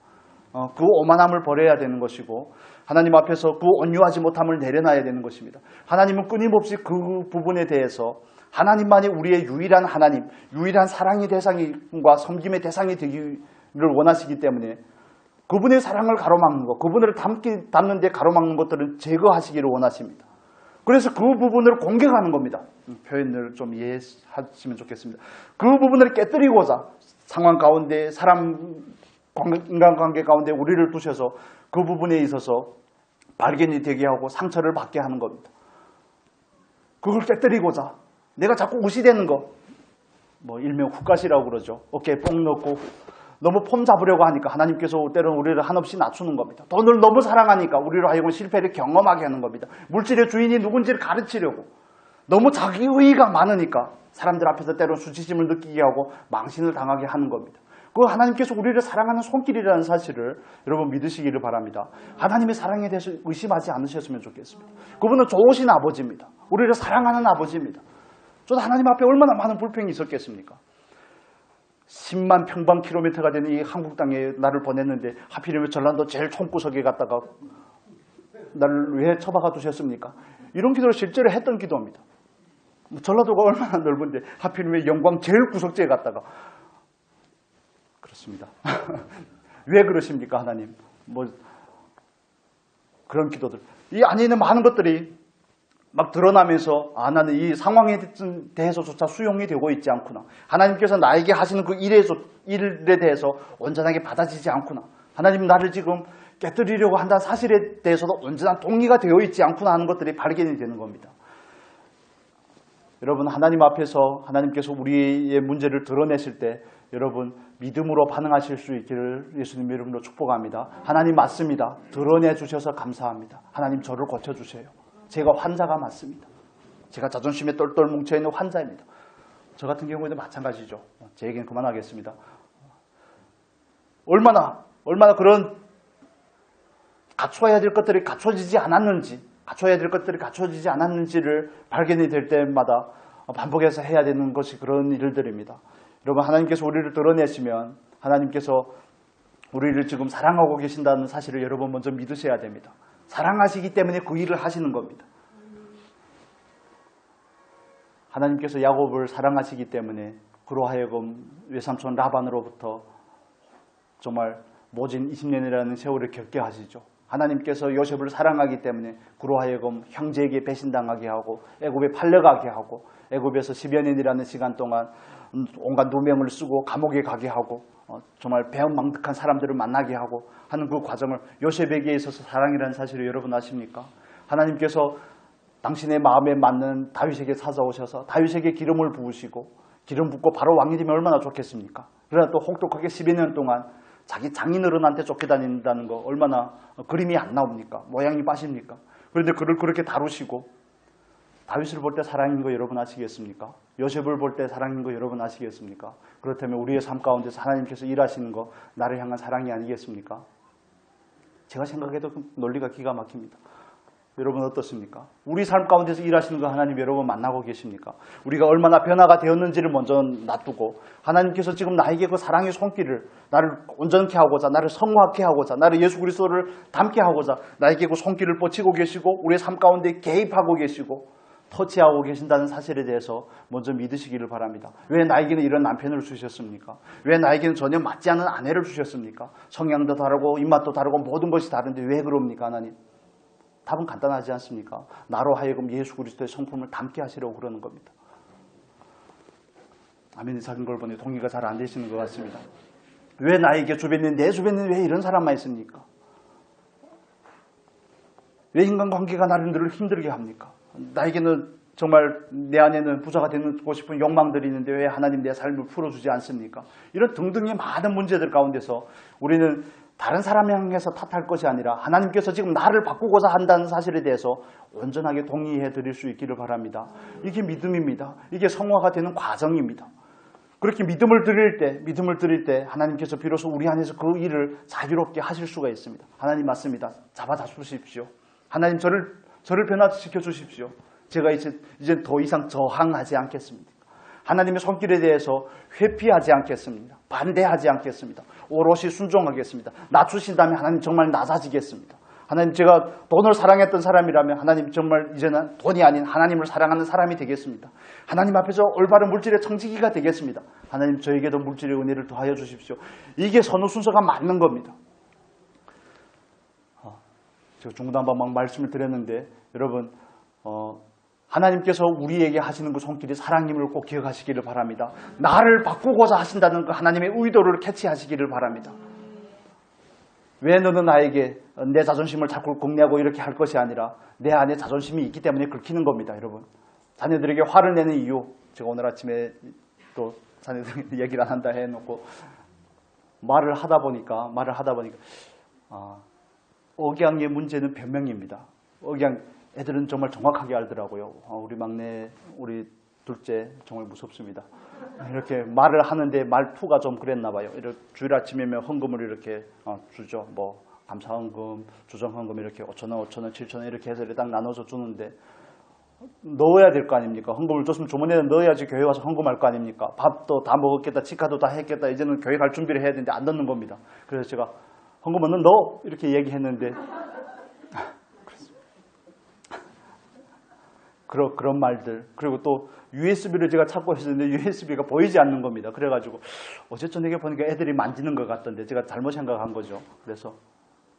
그 오만함을 버려야 되는 것이고 하나님 앞에서 그 온유하지 못함을 내려놔야 되는 것입니다. 하나님은 끊임없이 그 부분에 대해서 하나님만이 우리의 유일한 하나님, 유일한 사랑의 대상과 섬김의 대상이 되기를 원하시기 때문에 그분의 사랑을 가로막는 것, 그분을 담는 데 가로막는 것들은 제거하시기를 원하십니다. 그래서 그 부분을 공격하는 겁니다. 표현을 좀 이해하시면 좋겠습니다. 그 부분을 깨뜨리고자 상황 가운데 인간관계 가운데 우리를 두셔서 그 부분에 있어서 발견이 되게 하고 상처를 받게 하는 겁니다. 그걸 깨뜨리고자 내가 자꾸 무시되는 거, 일명 훅갓이라고 그러죠. 어깨에 뽕 넣고 너무 폼 잡으려고 하니까 하나님께서 때로는 우리를 한없이 낮추는 겁니다. 돈을 너무 사랑하니까 우리로 하여금 실패를 경험하게 하는 겁니다. 물질의 주인이 누군지를 가르치려고 너무 자기의의가 많으니까 사람들 앞에서 때로는 수치심을 느끼게 하고 망신을 당하게 하는 겁니다. 그 하나님께서 우리를 사랑하는 손길이라는 사실을 여러분 믿으시기를 바랍니다. 하나님의 사랑에 대해서 의심하지 않으셨으면 좋겠습니다. 그분은 좋으신 아버지입니다. 우리를 사랑하는 아버지입니다. 저도 하나님 앞에 얼마나 많은 불평이 있었겠습니까? 10만 평방킬로미터가 되는 이 한국 땅에 나를 보냈는데 하필이면 전라도 제일 총구석에 갔다가 나를 왜 처박아 두셨습니까? 이런 기도를 실제로 했던 기도입니다. 전라도가 얼마나 넓은데 하필이면 영광 제일 구석지에 갔다가 그렇습니다. 왜 그러십니까 하나님? 그런 기도들. 이 안에 있는 많은 것들이 막 드러나면서 나는 이 상황에 대해서조차 수용이 되고 있지 않구나. 하나님께서 나에게 하시는 그 일에 대해서 온전하게 받아지지 않구나. 하나님 나를 지금 깨뜨리려고 한다는 사실에 대해서도 온전한 동의가 되어 있지 않구나 하는 것들이 발견이 되는 겁니다. 여러분 하나님 앞에서 하나님께서 우리의 문제를 드러내실 때 여러분 믿음으로 반응하실 수 있기를 예수님 이름으로 축복합니다. 하나님 맞습니다. 드러내 주셔서 감사합니다. 하나님 저를 고쳐주세요. 제가 환자가 맞습니다. 제가 자존심에 똘똘 뭉쳐있는 환자입니다. 저 같은 경우에도 마찬가지죠. 제 얘기는 그만하겠습니다. 얼마나 그런 갖춰야 될 것들이 갖춰지지 않았는지를 발견이 될 때마다 반복해서 해야 되는 것이 그런 일들입니다. 여러분 하나님께서 우리를 드러내시면 하나님께서 우리를 지금 사랑하고 계신다는 사실을 여러분 먼저 믿으셔야 됩니다. 사랑하시기 때문에 그 일을 하시는 겁니다. 하나님께서 야곱을 사랑하시기 때문에 그로 하여금 외삼촌 라반으로부터 정말 모진 20년이라는 세월을 겪게 하시죠. 하나님께서 요셉을 사랑하기 때문에 그로 하여금 형제에게 배신당하게 하고 애굽에 팔려가게 하고 애굽에서 10여 년이라는 시간 동안 온갖 누명을 쓰고 감옥에 가게 하고 정말 배은망덕한 사람들을 만나게 하고 하는 그 과정을 요셉에게 있어서 사랑이라는 사실을 여러분 아십니까? 하나님께서 당신의 마음에 맞는 다윗에게 찾아오셔서 다윗에게 기름을 부으시고 기름 붓고 바로 왕이 되면 얼마나 좋겠습니까? 그러나 또 혹독하게 12년 동안 자기 장인어른한테 쫓겨다닌다는 거 얼마나 그림이 안 나옵니까? 모양이 빠집니까? 그런데 그를 그렇게 다루시고 다윗을 볼 때 사랑인 거 여러분 아시겠습니까? 요셉을 볼 때 사랑인 거 여러분 아시겠습니까? 그렇다면 우리의 삶 가운데서 하나님께서 일하시는 거 나를 향한 사랑이 아니겠습니까? 제가 생각해도 논리가 기가 막힙니다. 여러분 어떻습니까? 우리 삶 가운데서 일하시는 거 하나님 여러분 만나고 계십니까? 우리가 얼마나 변화가 되었는지를 먼저 놔두고 하나님께서 지금 나에게 그 사랑의 손길을 나를 온전케 하고자 나를 성화케 하고자 나를 예수 그리스도를 닮게 하고자 나에게 그 손길을 뻗치고 계시고 우리의 삶 가운데 개입하고 계시고 터치하고 계신다는 사실에 대해서 먼저 믿으시기를 바랍니다. 왜 나에게는 이런 남편을 주셨습니까? 왜 나에게는 전혀 맞지 않는 아내를 주셨습니까? 성향도 다르고 입맛도 다르고 모든 것이 다른데 왜 그럽니까, 하나님? 답은 간단하지 않습니까? 나로 하여금 예수 그리스도의 성품을 담게 하시려고 그러는 겁니다. 아멘이 작은 걸 보니 동의가 잘 안 되시는 것 같습니다. 왜 나에게 주변에, 내 주변에 왜 이런 사람만 있습니까? 왜 인간관계가 나를 늘 힘들게 합니까? 나에게는 정말 내 안에는 부자가 되고 싶은 욕망들이 있는데 왜 하나님 내 삶을 풀어주지 않습니까? 이런 등등의 많은 문제들 가운데서 우리는 다른 사람 향해서 탓할 것이 아니라 하나님께서 지금 나를 바꾸고자 한다는 사실에 대해서 온전하게 동의해 드릴 수 있기를 바랍니다. 이게 믿음입니다. 이게 성화가 되는 과정입니다. 그렇게 믿음을 드릴 때 하나님께서 비로소 우리 안에서 그 일을 자유롭게 하실 수가 있습니다. 하나님 맞습니다. 잡아다 주십시오. 하나님 저를 변화시켜 주십시오. 제가 이제 더 이상 저항하지 않겠습니다. 하나님의 손길에 대해서 회피하지 않겠습니다. 반대하지 않겠습니다. 오롯이 순종하겠습니다. 낮추신다면 하나님 정말 낮아지겠습니다. 하나님 제가 돈을 사랑했던 사람이라면 하나님 정말 이제는 돈이 아닌 하나님을 사랑하는 사람이 되겠습니다. 하나님 앞에서 올바른 물질의 청지기가 되겠습니다. 하나님 저에게도 물질의 은혜를 더하여 주십시오. 이게 선후 순서가 맞는 겁니다. 제가 중단반 막 말씀을 드렸는데 여러분 하나님께서 우리에게 하시는 그 손길이 사랑임을 꼭 기억하시기를 바랍니다. 나를 바꾸고자 하신다는 그 하나님의 의도를 캐치하시기를 바랍니다. 왜 너는 나에게 내 자존심을 자꾸 공략하고 이렇게 할 것이 아니라 내 안에 자존심이 있기 때문에 긁히는 겁니다. 여러분 자녀들에게 화를 내는 이유 제가 오늘 아침에 또 자녀들 얘기를 안 한다 해놓고 말을 하다 보니까 억양의 문제는 변명입니다. 애들은 정말 정확하게 알더라고요. 우리 막내, 우리 둘째 정말 무섭습니다. 이렇게 말을 하는데 말투가 좀 그랬나 봐요. 이렇게 주일 아침이면 헌금을 이렇게 주죠. 뭐 감사헌금, 주정헌금 이렇게 5,000원, 5,000원, 7,000원 이렇게 해서 딱 나눠서 주는데 넣어야 될 거 아닙니까? 헌금을 줬으면 주머니에 넣어야지 교회 가서 헌금할 거 아닙니까? 밥도 다 먹었겠다, 치카도 다 했겠다, 이제는 교회 갈 준비를 해야 되는데 안 넣는 겁니다. 그래서 제가 헌금은 넣어! 이렇게 얘기했는데 그런 말들. 그리고 또 USB를 제가 찾고 있었는데 USB가 보이지 않는 겁니다. 그래가지고 어제 저녁에 보니까 애들이 만지는 것 같던데 제가 잘못 생각한 거죠. 그래서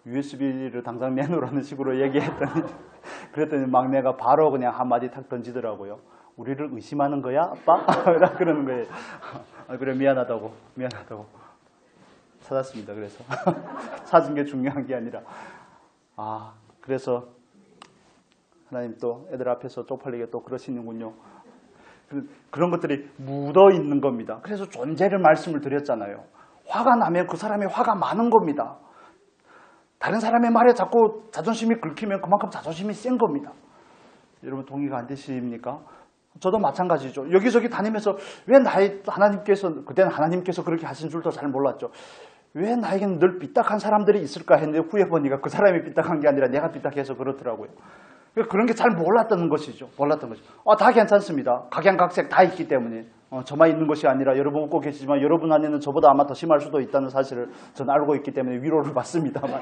USB를 당장 내놓으라는 식으로 얘기했더니 그랬더니 막내가 바로 그냥 한마디 탁 던지더라고요. 우리를 의심하는 거야, 아빠? 그러는 거예요. 그래 미안하다고 찾았습니다. 그래서 찾은 게 중요한 게 아니라 그래서 하나님 또 애들 앞에서 쪽팔리게 또 그러시는군요. 그런 것들이 묻어 있는 겁니다. 그래서 존재를 말씀을 드렸잖아요. 화가 나면 그 사람의 화가 많은 겁니다. 다른 사람의 말에 자꾸 자존심이 긁히면 그만큼 자존심이 센 겁니다. 여러분 동의가 안 되십니까? 저도 마찬가지죠. 여기저기 다니면서 왜 그때는 하나님께서 그렇게 하신 줄도 잘 몰랐죠. 왜 나에게는 늘 삐딱한 사람들이 있을까 했는데 후에 보니까 그 사람이 삐딱한 게 아니라 내가 삐딱해서 그렇더라고요. 그런 게 잘 몰랐던 것이죠. 다 괜찮습니다. 각양각색 다 있기 때문에 저만 있는 것이 아니라 여러분 웃고 계시지만 여러분 안에는 저보다 아마 더 심할 수도 있다는 사실을 저는 알고 있기 때문에 위로를 받습니다만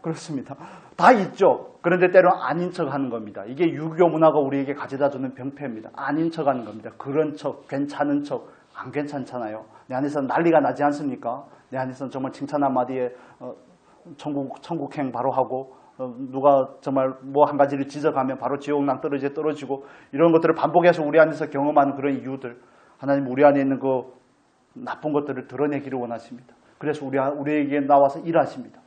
그렇습니다. 다 있죠. 그런데 때로는 아닌 척하는 겁니다. 이게 유교 문화가 우리에게 가져다주는 병폐입니다. 아닌 척하는 겁니다. 그런 척, 괜찮은 척, 안 괜찮잖아요. 내 안에서는 난리가 나지 않습니까? 내 안에서는 정말 칭찬 한마디에 천국행 바로 하고 누가 정말 뭐 한 가지를 지적하면 바로 지옥낭 떨어지고 이런 것들을 반복해서 우리 안에서 경험하는 그런 이유들 하나님 우리 안에 있는 그 나쁜 것들을 드러내기를 원하십니다. 그래서 우리에게 나와서 일하십니다.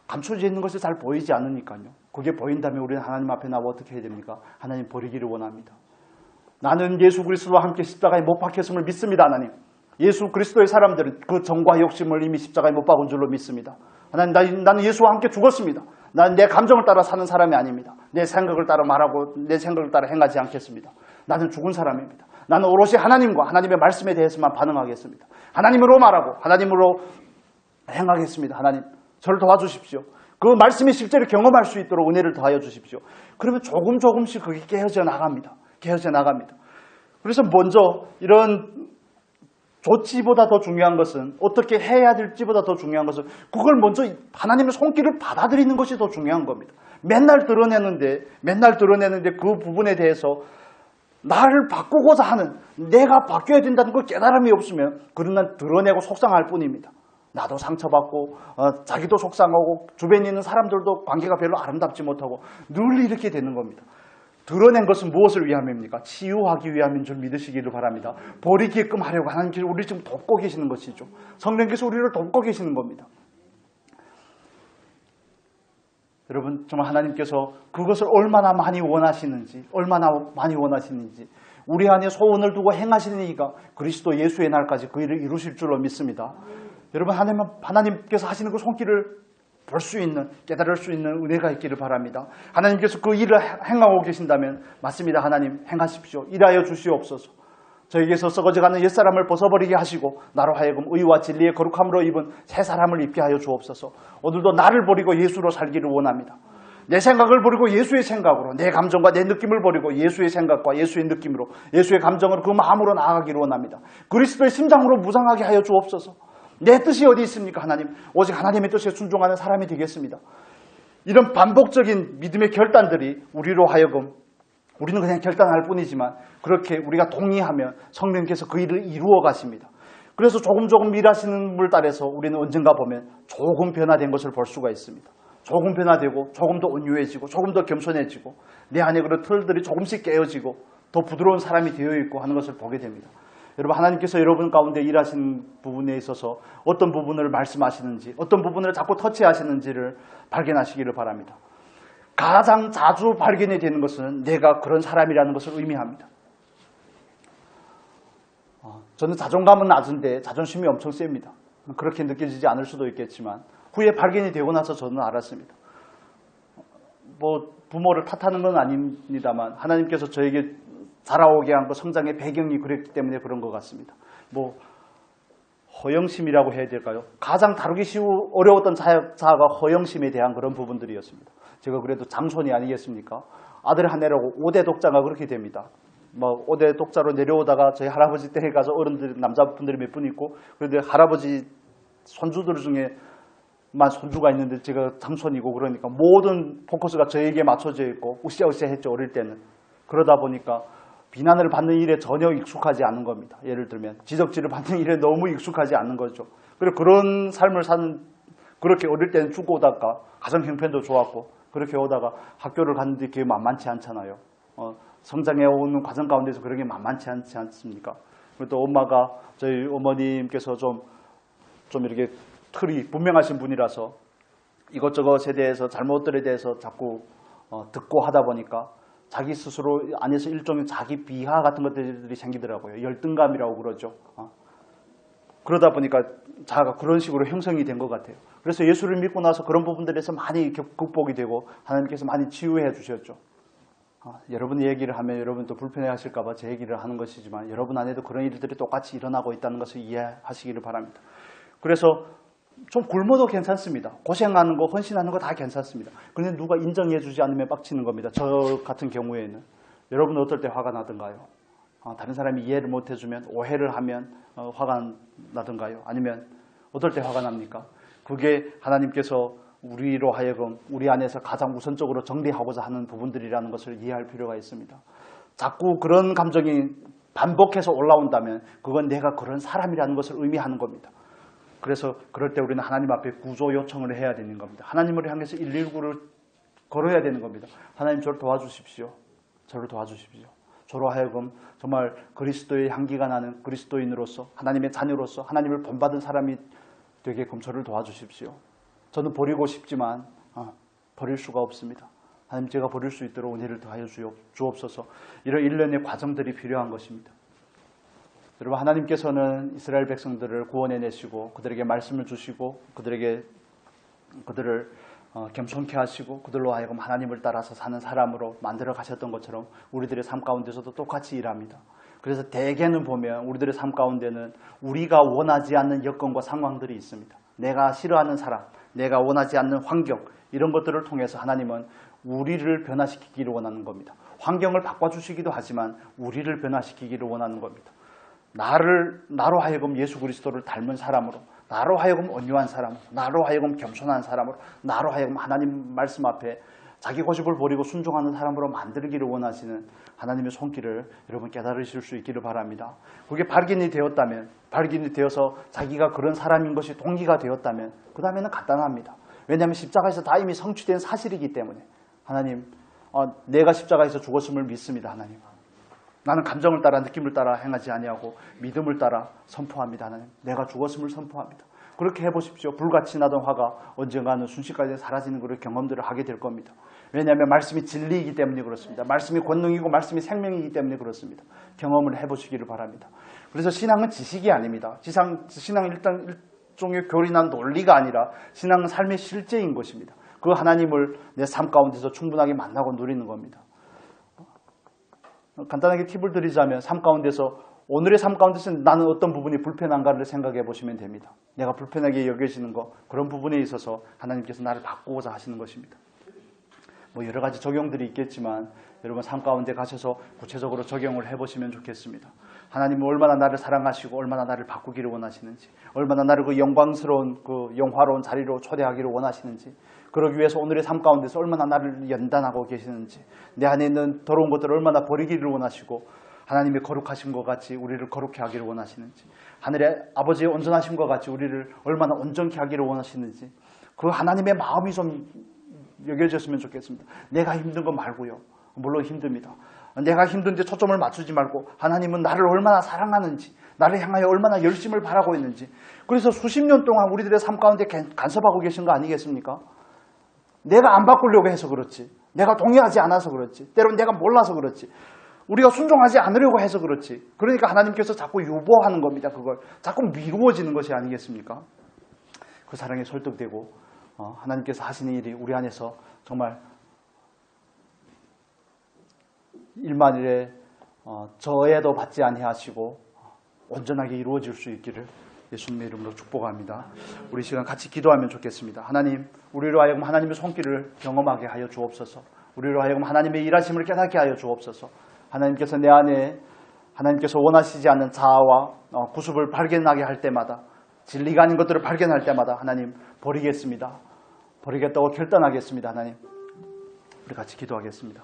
감춰져 있는 것이 잘 보이지 않으니까요. 그게 보인다면 우리는 하나님 앞에 나와 어떻게 해야 됩니까? 하나님 버리기를 원합니다. 나는 예수 그리스도와 함께 십자가에 못 박혔음을 믿습니다. 하나님 예수 그리스도의 사람들은 그 정과 욕심을 이미 십자가에 못 박은 줄로 믿습니다. 하나님 나는 예수와 함께 죽었습니다. 나는 내 감정을 따라 사는 사람이 아닙니다. 내 생각을 따라 말하고 내 생각을 따라 행하지 않겠습니다. 나는 죽은 사람입니다. 나는 오롯이 하나님과 하나님의 말씀에 대해서만 반응하겠습니다. 하나님으로 말하고 하나님으로 행하겠습니다. 하나님 저를 도와주십시오. 그 말씀이 실제로 경험할 수 있도록 은혜를 더하여 주십시오. 그러면 조금씩 그게 깨어져 나갑니다. 그래서 먼저 이런 조치보다 더 중요한 것은 어떻게 해야 될지보다 더 중요한 것은 그걸 먼저 하나님의 손길을 받아들이는 것이 더 중요한 겁니다. 맨날 드러내는데 그 부분에 대해서 나를 바꾸고자 하는, 내가 바뀌어야 된다는 그 깨달음이 없으면 그런 난 드러내고 속상할 뿐입니다. 나도 상처받고 자기도 속상하고 주변에 있는 사람들도 관계가 별로 아름답지 못하고 늘 이렇게 되는 겁니다. 드러낸 것은 무엇을 위함입니까? 치유하기 위함인 줄 믿으시기를 바랍니다. 버리게끔 하려고 하나님께서 우리를 지금 돕고 계시는 것이죠. 성령께서 우리를 돕고 계시는 겁니다. 여러분, 정말 하나님께서 그것을 얼마나 많이 원하시는지, 우리 안에 소원을 두고 행하시는 이가 그리스도 예수의 날까지 그 일을 이루실 줄로 믿습니다. 여러분, 하나님께서 하시는 그 손길을 볼 수 있는, 깨달을 수 있는 은혜가 있기를 바랍니다. 하나님께서 그 일을 행하고 계신다면 맞습니다. 하나님 행하십시오. 일하여 주시옵소서. 저에게서 썩어져가는 옛사람을 벗어버리게 하시고 나로 하여금 의와 진리의 거룩함으로 입은 새 사람을 입게 하여 주옵소서. 오늘도 나를 버리고 예수로 살기를 원합니다. 내 생각을 버리고 예수의 생각으로, 내 감정과 내 느낌을 버리고 예수의 생각과 예수의 느낌으로, 예수의 감정으로, 그 마음으로 나아가기를 원합니다. 그리스도의 심장으로 무장하게 하여 주옵소서. 내 뜻이 어디 있습니까? 하나님, 오직 하나님의 뜻에 순종하는 사람이 되겠습니다. 이런 반복적인 믿음의 결단들이 우리로 하여금, 우리는 그냥 결단할 뿐이지만 그렇게 우리가 동의하면 성령께서 그 일을 이루어 가십니다. 그래서 조금 일하시는 물 따라서 우리는 언젠가 보면 조금 변화된 것을 볼 수가 있습니다. 조금 변화되고 조금 더 온유해지고 조금 더 겸손해지고 내 안에 그런 틀들이 조금씩 깨어지고 더 부드러운 사람이 되어 있고 하는 것을 보게 됩니다. 여러분, 하나님께서 여러분 가운데 일하시는 부분에 있어서 어떤 부분을 말씀하시는지, 어떤 부분을 자꾸 터치하시는지를 발견하시기를 바랍니다. 가장 자주 발견이 되는 것은 내가 그런 사람이라는 것을 의미합니다. 저는 자존감은 낮은데 자존심이 엄청 셉니다. 그렇게 느껴지지 않을 수도 있겠지만 후에 발견이 되고 나서 저는 알았습니다. 부모를 탓하는 건 아닙니다만 하나님께서 저에게 자라오게 한 그 성장의 배경이 그랬기 때문에 그런 것 같습니다. 허영심이라고 해야 될까요? 가장 다루기 어려웠던 자아가 허영심에 대한 그런 부분들이었습니다. 제가 그래도 장손이 아니겠습니까? 아들 하나라고 5대 독자가 그렇게 됩니다. 5대 독자로 내려오다가 저희 할아버지 댁에 가서 어른들, 남자분들이 몇 분 있고, 그런데 할아버지 손주들 중에만 손주가 있는데 제가 장손이고, 그러니까 모든 포커스가 저에게 맞춰져 있고 으쌰으쌰 했죠, 어릴 때는. 그러다 보니까 비난을 받는 일에 전혀 익숙하지 않은 겁니다. 예를 들면 지적질을 받는 일에 너무 익숙하지 않는 거죠. 그리고 그런 삶을 사는, 그렇게 어릴 때는 쭉 오다가 가정 형편도 좋았고 그렇게 오다가 학교를 갔는데 그게 만만치 않잖아요. 성장해 오는 과정 가운데서 그런 게 만만치 않지 않습니까? 그리고 또 엄마가, 저희 어머님께서 좀 이렇게 틀이 분명하신 분이라서 이것저것에 대해서, 잘못들에 대해서 자꾸 듣고 하다 보니까 자기 스스로 안에서 일종의 자기 비하 같은 것들이 생기더라고요. 열등감이라고 그러죠. 그러다 보니까 자아가 그런 식으로 형성이 된 것 같아요. 그래서 예수를 믿고 나서 그런 부분들에서 많이 극복이 되고 하나님께서 많이 치유해 주셨죠. 여러분 얘기를 하면 여러분 또 불편해 하실까 봐 제 얘기를 하는 것이지만 여러분 안에도 그런 일들이 똑같이 일어나고 있다는 것을 이해하시기를 바랍니다. 그래서 좀 굶어도 괜찮습니다. 고생하는 거, 헌신하는 거 다 괜찮습니다. 그런데 누가 인정해 주지 않으면 빡치는 겁니다. 저 같은 경우에는. 여러분은 어떨 때 화가 나던가요? 다른 사람이 이해를 못 해주면, 오해를 하면 화가 나던가요? 아니면 어떨 때 화가 납니까? 그게 하나님께서 우리로 하여금 우리 안에서 가장 우선적으로 정리하고자 하는 부분들이라는 것을 이해할 필요가 있습니다. 자꾸 그런 감정이 반복해서 올라온다면 그건 내가 그런 사람이라는 것을 의미하는 겁니다. 그래서 그럴 때 우리는 하나님 앞에 구조 요청을 해야 되는 겁니다. 하나님을 향해서 119를 걸어야 되는 겁니다. 하나님, 저를 도와주십시오. 저를 도와주십시오. 저로 하여금 정말 그리스도의 향기가 나는 그리스도인으로서, 하나님의 자녀로서 하나님을 본받은 사람이 되게끔 저를 도와주십시오. 저는 버리고 싶지만 버릴 수가 없습니다. 하나님, 제가 버릴 수 있도록 은혜를 더하여 주옵소서. 이런 일련의 과정들이 필요한 것입니다. 여러분, 하나님께서는 이스라엘 백성들을 구원해내시고 그들에게 말씀을 주시고 그들을 겸손케 하시고 그들로 하여금 하나님을 따라서 사는 사람으로 만들어 가셨던 것처럼 우리들의 삶 가운데서도 똑같이 일합니다. 그래서 대개는 보면 우리들의 삶 가운데는 우리가 원하지 않는 여건과 상황들이 있습니다. 내가 싫어하는 사람, 내가 원하지 않는 환경, 이런 것들을 통해서 하나님은 우리를 변화시키기를 원하는 겁니다. 환경을 바꿔주시기도 하지만 우리를 변화시키기를 원하는 겁니다. 나로 하여금 예수 그리스도를 닮은 사람으로, 나로 하여금 온유한 사람으로, 나로 하여금 겸손한 사람으로, 나로 하여금 하나님 말씀 앞에 자기 고집을 버리고 순종하는 사람으로 만들기를 원하시는 하나님의 손길을 여러분 깨달으실 수 있기를 바랍니다. 그게 발견이 되어서 자기가 그런 사람인 것이 동기가 되었다면 그 다음에는 간단합니다. 왜냐하면 십자가에서 다 이미 성취된 사실이기 때문에 하나님, 내가 십자가에서 죽었음을 믿습니다. 하나님, 나는 감정을 따라 느낌을 따라 행하지 아니하고 믿음을 따라 선포합니다. 하나님, 내가 죽었음을 선포합니다. 그렇게 해보십시오. 불같이 나던 화가 언젠가는 순식간에 사라지는 그런 경험들을 하게 될 겁니다. 왜냐하면 말씀이 진리이기 때문에 그렇습니다. 말씀이 권능이고 말씀이 생명이기 때문에 그렇습니다. 경험을 해보시기를 바랍니다. 그래서 신앙은 지식이 아닙니다. 신앙은 일단 일종의 교리나 논리가 아니라 신앙은 삶의 실제인 것입니다. 그 하나님을 내 삶 가운데서 충분하게 만나고 누리는 겁니다. 간단하게 팁을 드리자면 오늘의 삶 가운데서 나는 어떤 부분이 불편한가를 생각해 보시면 됩니다. 내가 불편하게 여겨지는 것, 그런 부분에 있어서 하나님께서 나를 바꾸고자 하시는 것입니다. 여러 가지 적용들이 있겠지만 여러분 삶 가운데 가셔서 구체적으로 적용을 해보시면 좋겠습니다. 하나님은 얼마나 나를 사랑하시고 얼마나 나를 바꾸기를 원하시는지, 얼마나 나를 그 영광스러운 그 영화로운 자리로 초대하기를 원하시는지, 그러기 위해서 오늘의 삶 가운데서 얼마나 나를 연단하고 계시는지, 내 안에 있는 더러운 것들을 얼마나 버리기를 원하시고 하나님의 거룩하신 것 같이 우리를 거룩히 하기를 원하시는지, 하늘의 아버지의 온전하신 것 같이 우리를 얼마나 온전케 하기를 원하시는지, 그 하나님의 마음이 좀 여겨졌으면 좋겠습니다. 내가 힘든 거 말고요. 물론 힘듭니다. 내가 힘든데 초점을 맞추지 말고 하나님은 나를 얼마나 사랑하는지, 나를 향하여 얼마나 열심을 바라고 있는지, 그래서 수십 년 동안 우리들의 삶 가운데 간섭하고 계신 거 아니겠습니까? 내가 안 바꾸려고 해서 그렇지, 내가 동의하지 않아서 그렇지, 때론 내가 몰라서 그렇지, 우리가 순종하지 않으려고 해서 그렇지, 그러니까 하나님께서 자꾸 유보하는 겁니다. 그걸 자꾸 미루어지는 것이 아니겠습니까? 그 사랑에 설득되고 하나님께서 하시는 일이 우리 안에서 정말 일만일에 저해도 받지 아니하시고 온전하게 이루어질 수 있기를 예수님의 이름으로 축복합니다. 우리 시간 같이 기도하면 좋겠습니다. 하나님, 우리로 하여금 하나님의 손길을 경험하게 하여 주옵소서. 우리로 하여금 하나님의 일하심을 깨닫게 하여 주옵소서. 하나님께서 내 안에 하나님께서 원하시지 않는 자아와 구습을 발견하게 할 때마다, 진리가 아닌 것들을 발견할 때마다 하나님 버리겠습니다. 버리겠다고 결단하겠습니다. 하나님, 우리 같이 기도하겠습니다.